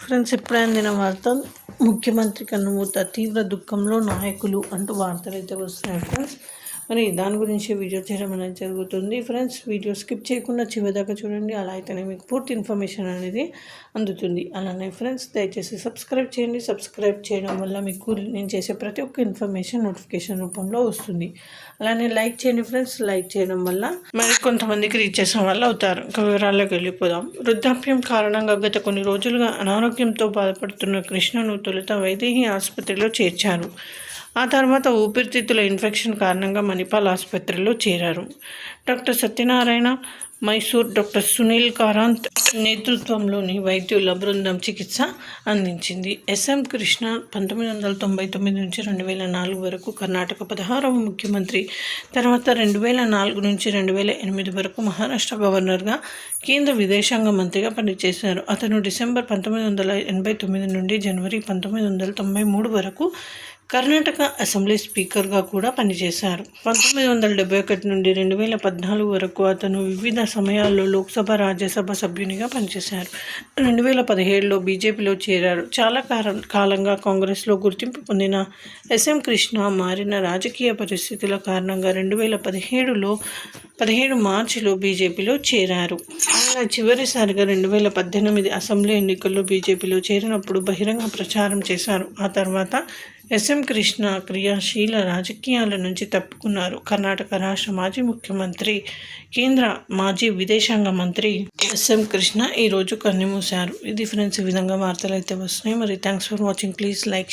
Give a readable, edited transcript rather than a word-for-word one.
Friends, ఇప్పుడే అందిన వార్త. ముఖ్యమంత్రి కన్నుమూత, తీవ్ర దుఃఖంలో నాయకులు అంటూ వార్తలు అయితే వస్తున్నాయి ఫ్రెండ్స్. మరి దాని గురించి వీడియో చేయడం అనేది జరుగుతుంది ఫ్రెండ్స్. వీడియో స్కిప్ చేయకుండా చివరిదాకా చూడండి, అలా అయితేనే మీకు పూర్తి ఇన్ఫర్మేషన్ అనేది అందుతుంది. అలానే ఫ్రెండ్స్, దయచేసి సబ్స్క్రైబ్ చేయండి. సబ్స్క్రైబ్ చేయడం వల్ల మీకు నేను చేసే ప్రతి ఒక్క ఇన్ఫర్మేషన్ నోటిఫికేషన్ రూపంలో వస్తుంది. అలానే లైక్ చేయండి ఫ్రెండ్స్. లైక్ చేయడం వల్ల మరి కొంతమందికి రీచ్ చేసిన వాళ్ళు అవుతారు. ఇంకా వివరాల్లోకి వెళ్ళిపోదాం. వృద్ధాప్యం కారణంగా గత కొన్ని రోజులుగా అనారోగ్యంతో బాధపడుతున్న కృష్ణను తొలుత వైదేహి ఆసుపత్రిలో చేర్చారు. ఆ తర్వాత ఊపిరితిత్తుల ఇన్ఫెక్షన్ కారణంగా మణిపాల్ ఆసుపత్రిలో చేరారు. డాక్టర్ సత్యనారాయణ, మైసూర్ డాక్టర్ సునీల్ కారాంత్ నేతృత్వంలోని వైద్యుల బృందం చికిత్స అందించింది. ఎస్ఎం కృష్ణ 1999 నుంచి 2004 వరకు కర్ణాటక 16వ ముఖ్యమంత్రి, తర్వాత 2004 నుంచి 2008 వరకు మహారాష్ట్ర గవర్నర్గా, కేంద్ర విదేశాంగ మంత్రిగా పనిచేశారు. అతను డిసెంబర్ 1989 నుండి జనవరి 1993 వరకు కర్ణాటక అసెంబ్లీ స్పీకర్గా కూడా పనిచేశారు. 1971 నుండి 2014 వరకు అతను వివిధ సమయాల్లో లోక్సభ, రాజ్యసభ సభ్యునిగా పనిచేశారు. 2017లో బీజేపీలో చేరారు. చాలా కాలంగా కాంగ్రెస్లో గుర్తింపు పొందిన ఎస్ఎం కృష్ణ మారిన రాజకీయ పరిస్థితుల కారణంగా 2017 మార్చిలో బీజేపీలో చేరారు. ఆయన చివరిసారిగా 2018 అసెంబ్లీ ఎన్నికల్లో బీజేపీలో చేరినప్పుడు బహిరంగ ప్రచారం చేశారు. ఆ తర్వాత ఎస్ఎం కృష్ణ క్రియాశీల రాజకీయాల నుంచి తప్పుకున్నారు. కర్ణాటక రాష్ట్ర మాజీ ముఖ్యమంత్రి, కేంద్ర మాజీ విదేశాంగ మంత్రి ఎస్ఎం కృష్ణ ఈరోజు కన్నుమూశారు. ఇది ఫ్రెండ్స్, ఈ విధంగా వార్తలు అయితే వస్తున్నాయి. మరి thanks for watching. Please like.